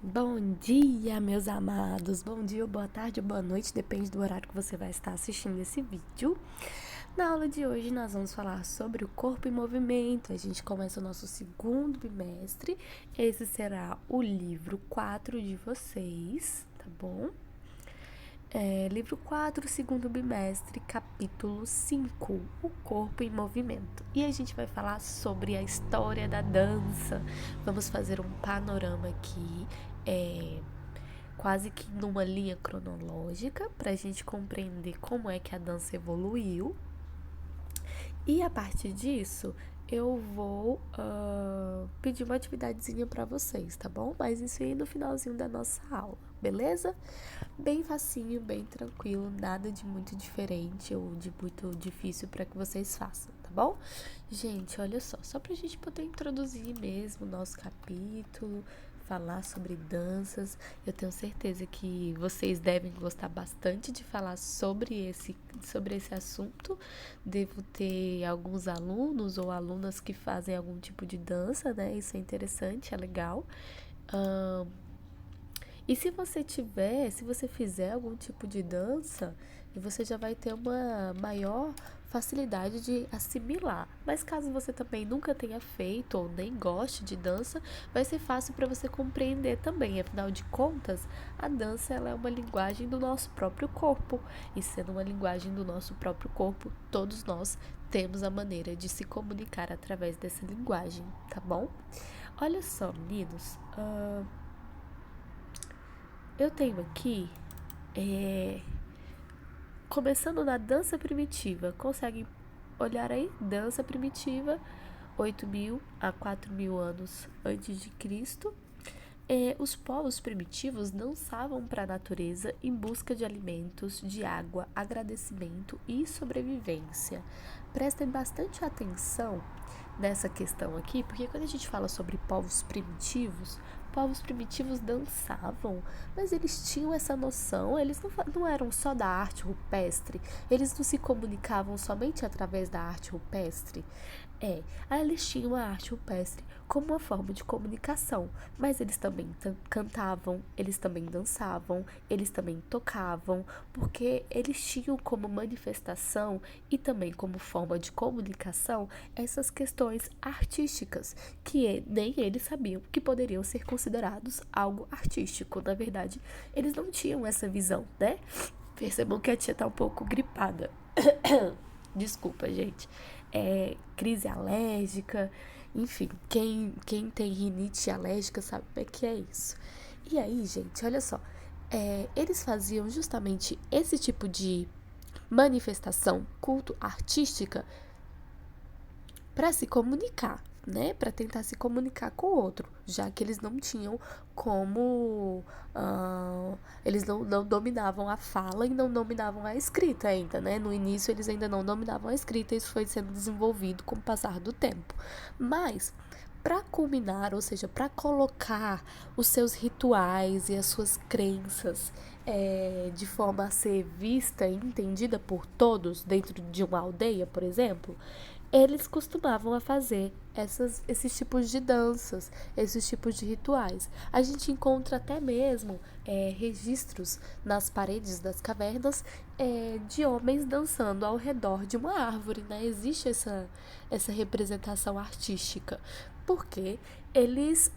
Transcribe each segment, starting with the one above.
Bom dia, meus amados. Bom dia, boa tarde, boa noite, depende do horário que você vai estar assistindo esse vídeo. Na aula de hoje, nós vamos falar sobre o corpo em movimento. A gente começa o nosso segundo bimestre. Esse será o livro 4 de vocês, tá bom? Livro 4, segundo bimestre, capítulo 5, o corpo em movimento. E a gente vai falar sobre a história da dança. Vamos fazer um panorama aqui, quase que numa linha cronológica, para a gente compreender como é que a dança evoluiu. E a partir disso, eu vou pedir uma atividadezinha para vocês, tá bom? Mas isso aí no finalzinho da nossa aula, beleza? Bem facinho, bem tranquilo, nada de muito diferente ou de muito difícil para que vocês façam, tá bom? Gente, olha só pra gente poder introduzir mesmo o nosso capítulo, falar sobre danças. Eu tenho certeza que vocês devem gostar bastante de falar sobre esse assunto. Devo ter alguns alunos ou alunas que fazem algum tipo de dança, né? Isso é interessante, é legal. E se você fizer algum tipo de dança, você já vai ter uma maior facilidade de assimilar. Mas caso você também nunca tenha feito ou nem goste de dança, vai ser fácil para você compreender também. Afinal de contas, a dança ela é uma linguagem do nosso próprio corpo. E sendo uma linguagem do nosso próprio corpo, todos nós temos a maneira de se comunicar através dessa linguagem, tá bom? Olha só, meninos. Eu tenho aqui, começando na dança primitiva. Conseguem olhar aí? Dança primitiva, 8.000 a 4.000 anos antes de Cristo. Os povos primitivos dançavam para a natureza em busca de alimentos, de água, agradecimento e sobrevivência. Prestem bastante atenção nessa questão aqui, porque quando a gente fala sobre povos primitivos dançavam, mas eles tinham essa noção, eles não eram só da arte rupestre, eles não se comunicavam somente através da arte rupestre. Aí eles tinham a arte rupestre como uma forma de comunicação, mas eles também cantavam, eles também dançavam, eles também tocavam, porque eles tinham como manifestação e também como forma de comunicação essas questões artísticas, que nem eles sabiam que poderiam ser considerados algo artístico. Na verdade, eles não tinham essa visão, né? Percebam que a tia tá um pouco gripada. Desculpa, gente. Crise alérgica, enfim, quem tem rinite alérgica sabe como é que é isso. E aí, gente, olha só, eles faziam justamente esse tipo de manifestação culto artística para se comunicar, né? Para tentar se comunicar com o outro, já que eles não tinham como. Eles não dominavam a fala e não dominavam a escrita ainda, né? No início eles ainda não dominavam a escrita, isso foi sendo desenvolvido com o passar do tempo. Mas para culminar, ou seja, para colocar os seus rituais e as suas crenças de forma a ser vista e entendida por todos dentro de uma aldeia, por exemplo, eles costumavam a fazer esses tipos de danças, esses tipos de rituais. A gente encontra até mesmo registros nas paredes das cavernas de homens dançando ao redor de uma árvore, né? Existe essa representação artística, porque eles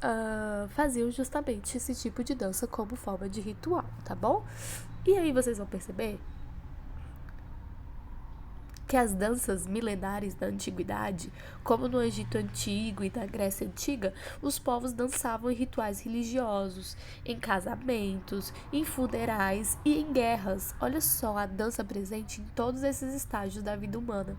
faziam justamente esse tipo de dança como forma de ritual, tá bom? E aí vocês vão perceber que as danças milenares da antiguidade, como no Egito Antigo e na Grécia Antiga, os povos dançavam em rituais religiosos, em casamentos, em funerais e em guerras. Olha só a dança presente em todos esses estágios da vida humana.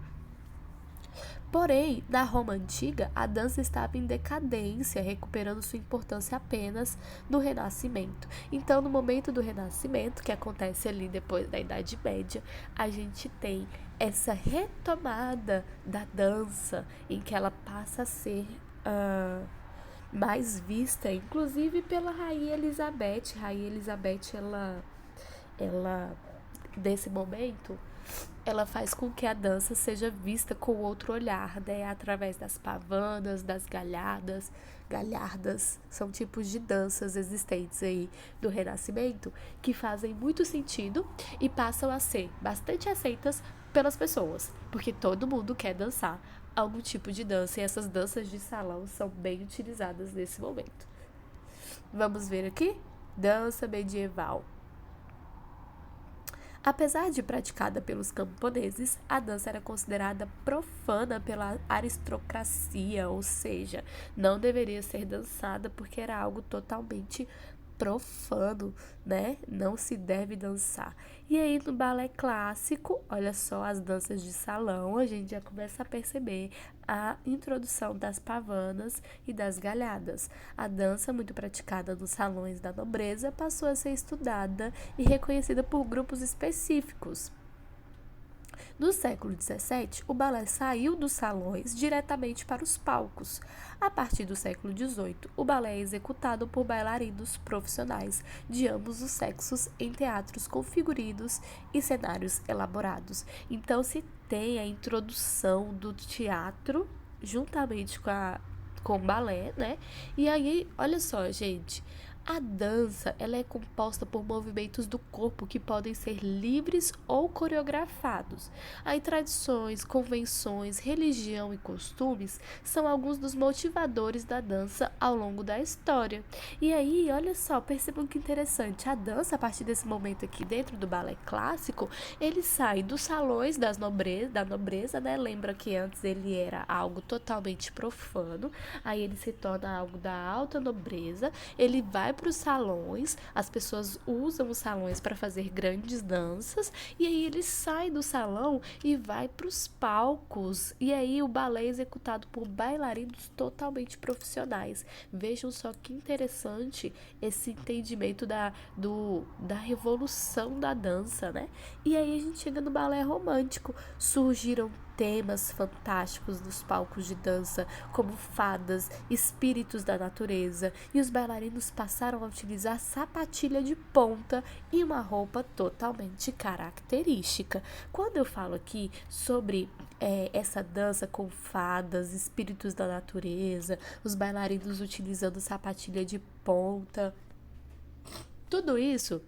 Porém, na Roma antiga, a dança estava em decadência, recuperando sua importância apenas no Renascimento. Então, no momento do Renascimento, que acontece ali depois da Idade Média, a gente tem essa retomada da dança, em que ela passa a ser mais vista, inclusive pela Rainha Elizabeth. Rainha Elizabeth, ela nesse momento, ela faz com que a dança seja vista com outro olhar, né? Através das pavanas, das galhadas. Galhardas são tipos de danças existentes aí do Renascimento que fazem muito sentido e passam a ser bastante aceitas pelas pessoas, porque todo mundo quer dançar algum tipo de dança e essas danças de salão são bem utilizadas nesse momento. Vamos ver aqui? Dança medieval. Apesar de praticada pelos camponeses, a dança era considerada profana pela aristocracia, ou seja, não deveria ser dançada porque era algo totalmente profano, né? Não se deve dançar. E aí no balé clássico, olha só as danças de salão, a gente já começa a perceber a introdução das pavanas e das galhadas. A dança, muito praticada nos salões da nobreza, passou a ser estudada e reconhecida por grupos específicos. No século XVII, o balé saiu dos salões diretamente para os palcos. A partir do século XVIII, o balé é executado por bailarinos profissionais de ambos os sexos em teatros com figurinos e cenários elaborados. Então, se tem a introdução do teatro juntamente com o balé, né? E aí, olha só, gente. A dança, ela é composta por movimentos do corpo que podem ser livres ou coreografados. Aí tradições, convenções, religião e costumes são alguns dos motivadores da dança ao longo da história. E aí, olha só, percebam que interessante, a dança a partir desse momento aqui dentro do balé clássico, ele sai dos salões da nobreza, né? Lembra que antes ele era algo totalmente profano, aí ele se torna algo da alta nobreza, ele vai para os salões, as pessoas usam os salões para fazer grandes danças, e aí ele sai do salão e vai para os palcos, e aí o balé é executado por bailarinos totalmente profissionais. Vejam só que interessante esse entendimento da revolução da dança, né? E aí a gente chega no balé romântico, surgiram temas fantásticos nos palcos de dança, como fadas, espíritos da natureza, e os bailarinos passaram a utilizar sapatilha de ponta e uma roupa totalmente característica. Quando eu falo aqui sobre essa dança com fadas, espíritos da natureza, os bailarinos utilizando sapatilha de ponta, tudo isso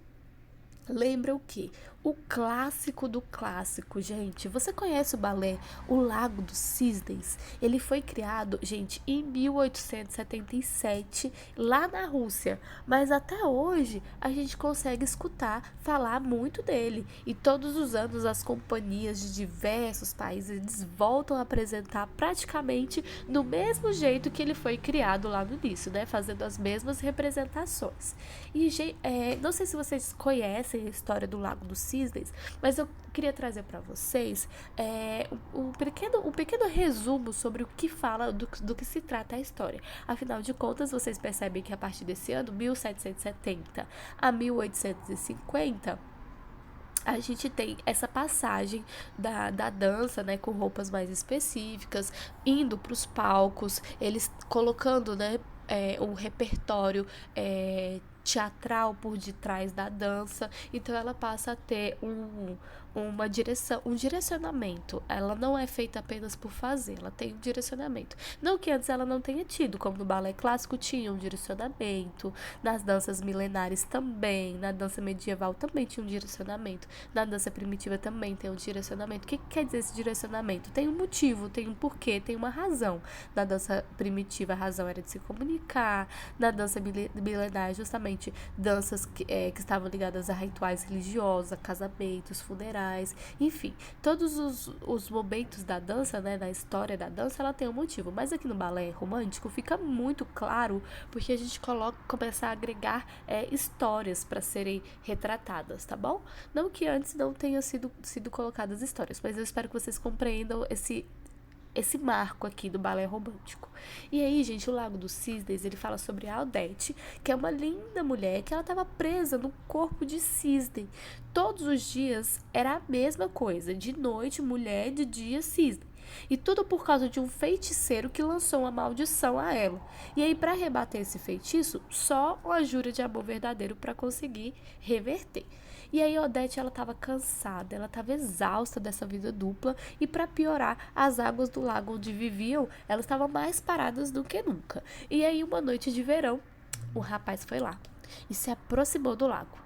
lembra o quê? O clássico do clássico, gente. Você conhece o balé O Lago dos Cisnes? Ele foi criado, gente, em 1877, lá na Rússia. Mas até hoje a gente consegue escutar falar muito dele. E todos os anos as companhias de diversos países eles voltam a apresentar praticamente do mesmo jeito que ele foi criado lá no início, né? Fazendo as mesmas representações. E não sei se vocês conhecem a história do Lago dos Cisnes, mas eu queria trazer para vocês um pequeno resumo sobre o que fala, do que se trata a história. Afinal de contas, vocês percebem que a partir desse ano, 1770 a 1850, a gente tem essa passagem da dança, né, com roupas mais específicas, indo para os palcos, eles colocando, né, um repertório teatral por detrás da dança, então ela passa a ter um direcionamento. Ela não é feita apenas por fazer, ela tem um direcionamento. Não que antes ela não tenha tido, como no balé clássico tinha um direcionamento, nas danças milenares também, na dança medieval também tinha um direcionamento, na dança primitiva também tem um direcionamento. O que quer dizer esse direcionamento? Tem um motivo, tem um porquê, tem uma razão. Na dança primitiva a razão era de se comunicar, na dança milenar justamente danças que estavam ligadas a rituais religiosos, a casamentos, funerais, enfim, todos os momentos da dança, né, na história da dança, ela tem um motivo, mas aqui no balé romântico fica muito claro, porque a gente começa a agregar histórias para serem retratadas, tá bom? Não que antes não tenha sido colocadas histórias, mas eu espero que vocês compreendam esse marco aqui do balé romântico. E aí, gente, o Lago dos Cisnes, ele fala sobre a Aldete, que é uma linda mulher que ela estava presa no corpo de cisne. Todos os dias era a mesma coisa, de noite mulher, de dia cisne. E tudo por causa de um feiticeiro que lançou uma maldição a ela. E aí, para rebater esse feitiço, só uma jura de amor verdadeiro para conseguir reverter. E aí Odete, ela estava cansada, ela estava exausta dessa vida dupla e para piorar, as águas do lago onde viviam, elas estavam mais paradas do que nunca. E aí uma noite de verão, o rapaz foi lá e se aproximou do lago.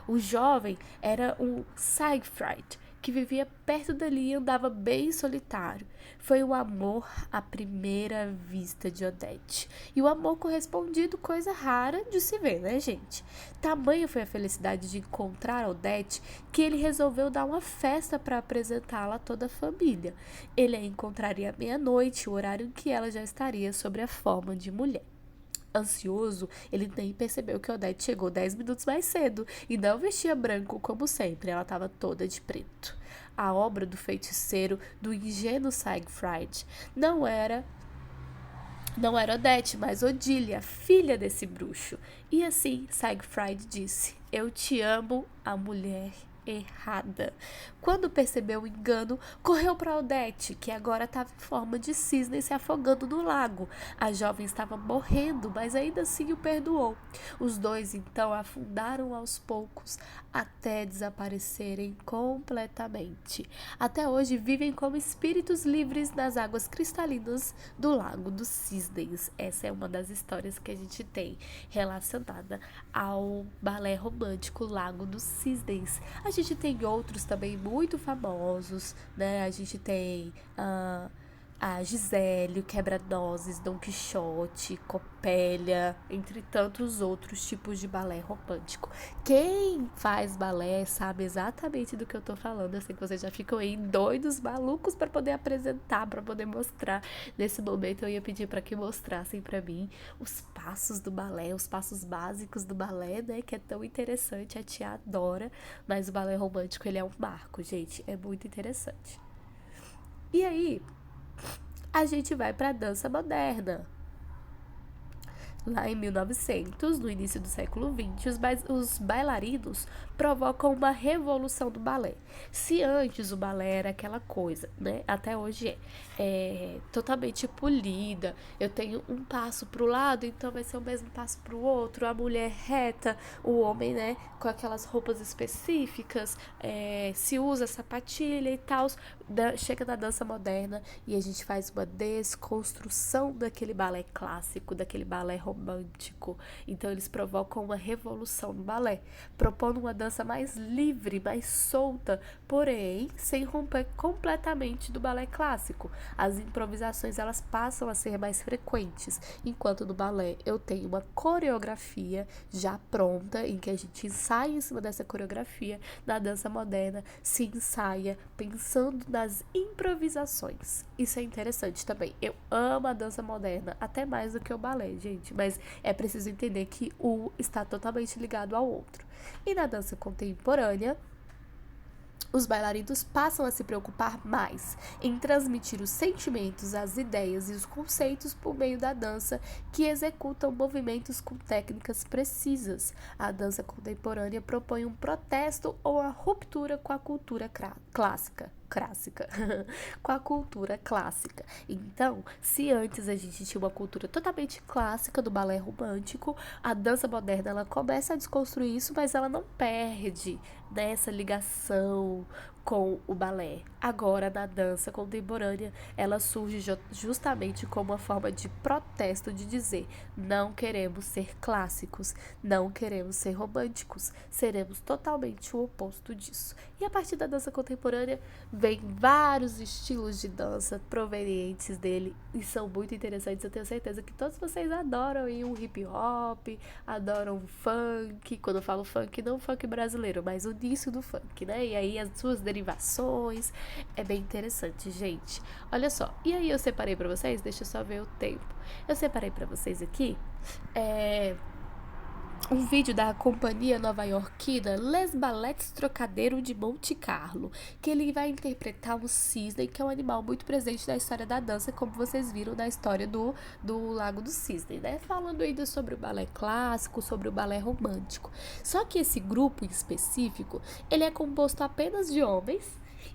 O jovem era um Siegfried, que vivia perto dali e andava bem solitário. Foi o amor à primeira vista de Odete. E o amor correspondido, coisa rara de se ver, né, gente? Tamanha foi a felicidade de encontrar Odete que ele resolveu dar uma festa para apresentá-la a toda a família. Ele a encontraria à meia-noite, o horário em que ela já estaria sob a forma de mulher. Ansioso, ele nem percebeu que Odete chegou 10 minutos mais cedo e não vestia branco como sempre, ela estava toda de preto. A obra do feiticeiro do ingênuo Siegfried não era Odete, mas Odília, filha desse bruxo. E assim Siegfried disse: "Eu te amo, a mulher errada." Quando percebeu o engano, correu para Odete, que agora estava em forma de cisne se afogando no lago. A jovem estava morrendo, mas ainda assim o perdoou. Os dois então afundaram aos poucos até desaparecerem completamente. Até hoje vivem como espíritos livres nas águas cristalinas do Lago dos Cisnes. Essa é uma das histórias que a gente tem relacionada ao balé romântico Lago dos Cisnes. A gente tem outros também muito famosos, né? A gente tem a Gisele, o Quebra-Nozes, Dom Quixote, Copélia, entre tantos outros tipos de balé romântico. Quem faz balé sabe exatamente do que eu tô falando. Eu sei que vocês já ficam aí doidos, malucos para poder apresentar, para poder mostrar. Nesse momento eu ia pedir para que mostrassem para mim os passos do balé, os passos básicos do balé, né, que é tão interessante, a tia adora, mas o balé romântico ele é um marco, gente, é muito interessante. E aí, a gente vai para a dança moderna. Lá em 1900, no início do século XX, os bailarinos provocam uma revolução do balé. Se antes o balé era aquela coisa, né? Até hoje é totalmente polida. Eu tenho um passo para o lado, então vai ser o mesmo passo para o outro. A mulher reta, o homem, né? Com aquelas roupas específicas, se usa sapatilha e tal. Chega na dança moderna e a gente faz uma desconstrução daquele balé clássico, daquele balé romântico. Então eles provocam uma revolução no balé, propondo uma dança mais livre, mais solta, porém sem romper completamente do balé clássico. As improvisações elas passam a ser mais frequentes, enquanto no balé eu tenho uma coreografia já pronta, em que a gente ensaia em cima dessa coreografia. Na dança moderna se ensaia pensando nas improvisações. Isso é interessante também. Eu amo a dança moderna, até mais do que o balé, gente, mas é preciso entender que um está totalmente ligado ao outro. E na dança contemporânea, os bailarinos passam a se preocupar mais em transmitir os sentimentos, as ideias e os conceitos por meio da dança, que executam movimentos com técnicas precisas. A dança contemporânea propõe um protesto ou a ruptura com a cultura clássica. Com a cultura clássica. Então, se antes a gente tinha uma cultura totalmente clássica do balé romântico, a dança moderna ela começa a desconstruir isso, mas ela não perde dessa ligação com o balé. Agora, na dança contemporânea, ela surge justamente como uma forma de protesto, de dizer: não queremos ser clássicos, não queremos ser românticos, seremos totalmente o oposto disso. E a partir da dança contemporânea, vem vários estilos de dança provenientes dele e são muito interessantes. Eu tenho certeza que todos vocês adoram um hip hop, adoram funk. Quando eu falo funk, não funk brasileiro, mas o início do funk, né? E aí as suas derivações. É bem interessante, gente. Olha só. E aí eu separei pra vocês, deixa eu só ver o tempo. Eu separei pra vocês aqui um vídeo da companhia nova-iorquina Les Ballets Trocadero de Monte Carlo, que ele vai interpretar um cisne, que é um animal muito presente na história da dança, como vocês viram na história do Lago do Cisne, né? Falando ainda sobre o balé clássico, sobre o balé romântico. Só que esse grupo em específico, ele é composto apenas de homens,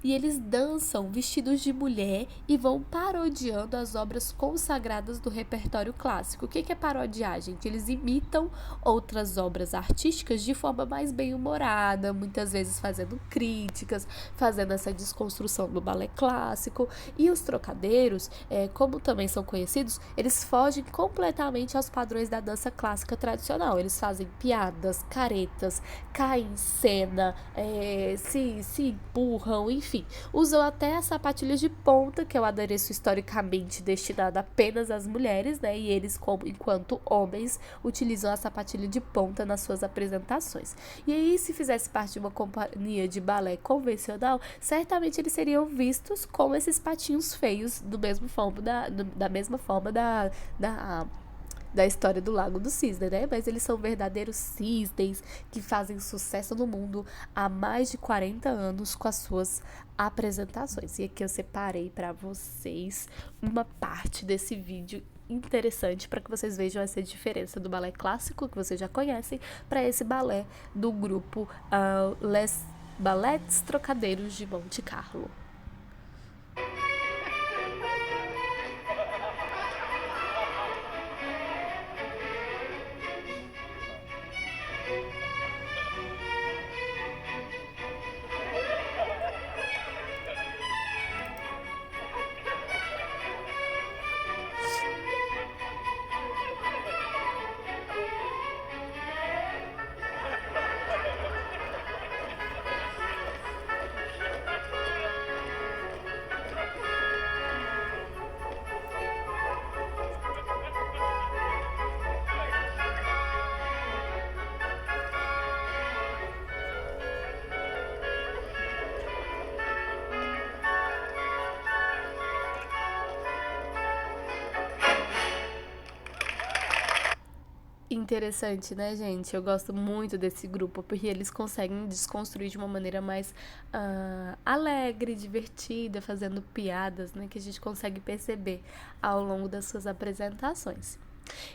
E eles dançam vestidos de mulher e vão parodiando as obras consagradas do repertório clássico. O que é parodiar, gente? Eles imitam outras obras artísticas de forma mais bem-humorada, muitas vezes fazendo críticas, fazendo essa desconstrução do balé clássico. E os trocadeiros, como também são conhecidos, eles fogem completamente aos padrões da dança clássica tradicional. Eles fazem piadas, caretas, caem em cena, se empurram, enfim. Usam até as sapatilhas de ponta, que é o adereço historicamente destinado apenas às mulheres, né? E eles, enquanto homens, utilizam a sapatilha de ponta nas suas apresentações. E aí, se fizesse parte de uma companhia de balé convencional, certamente eles seriam vistos como esses patinhos feios da mesma forma da história do Lago do Cisne, né? Mas eles são verdadeiros cisnes que fazem sucesso no mundo há mais de 40 anos com as suas apresentações. E aqui eu separei para vocês uma parte desse vídeo interessante para que vocês vejam essa diferença do balé clássico, que vocês já conhecem, para esse balé do grupo Les Ballets Trocadeiros de Monte Carlo. Interessante, né, gente? Eu gosto muito desse grupo, porque eles conseguem desconstruir de uma maneira mais alegre, divertida, fazendo piadas, né, que a gente consegue perceber ao longo das suas apresentações.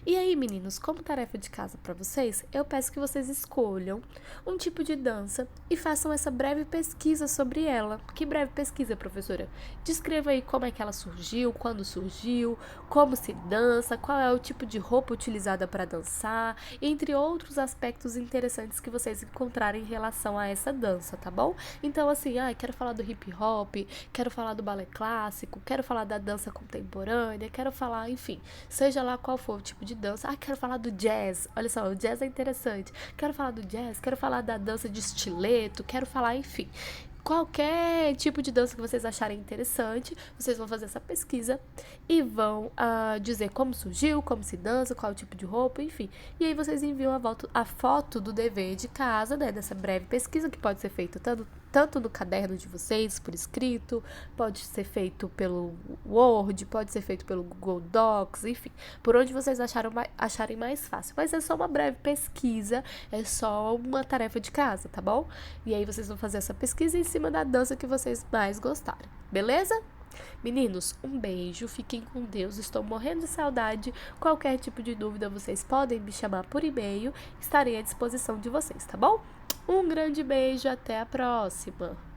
E aí, meninos, como tarefa de casa para vocês, eu peço que vocês escolham um tipo de dança e façam essa breve pesquisa sobre ela. Que breve pesquisa, professora? Descreva aí como é que ela surgiu, quando surgiu, como se dança, qual é o tipo de roupa utilizada para dançar, entre outros aspectos interessantes que vocês encontrarem em relação a essa dança, tá bom? Então, assim, quero falar do hip hop, quero falar do balé clássico, quero falar da dança contemporânea, quero falar, enfim, seja lá qual for o tipo de dança. Quero falar do jazz. Olha só, o jazz é interessante. Quero falar do jazz, quero falar da dança de estileto, quero falar, enfim. Qualquer tipo de dança que vocês acharem interessante, vocês vão fazer essa pesquisa e vão dizer como surgiu, como se dança, qual o tipo de roupa, enfim. E aí vocês enviam a foto do dever de casa, né, dessa breve pesquisa, que pode ser feita tanto no caderno de vocês, por escrito, pode ser feito pelo Word, pode ser feito pelo Google Docs, enfim, por onde vocês acharem mais fácil. Mas é só uma breve pesquisa, é só uma tarefa de casa, tá bom? E aí vocês vão fazer essa pesquisa em cima da dança que vocês mais gostarem, beleza? Meninos, um beijo, fiquem com Deus, estou morrendo de saudade. Qualquer tipo de dúvida, vocês podem me chamar por e-mail, estarei à disposição de vocês, tá bom? Um grande beijo, até a próxima!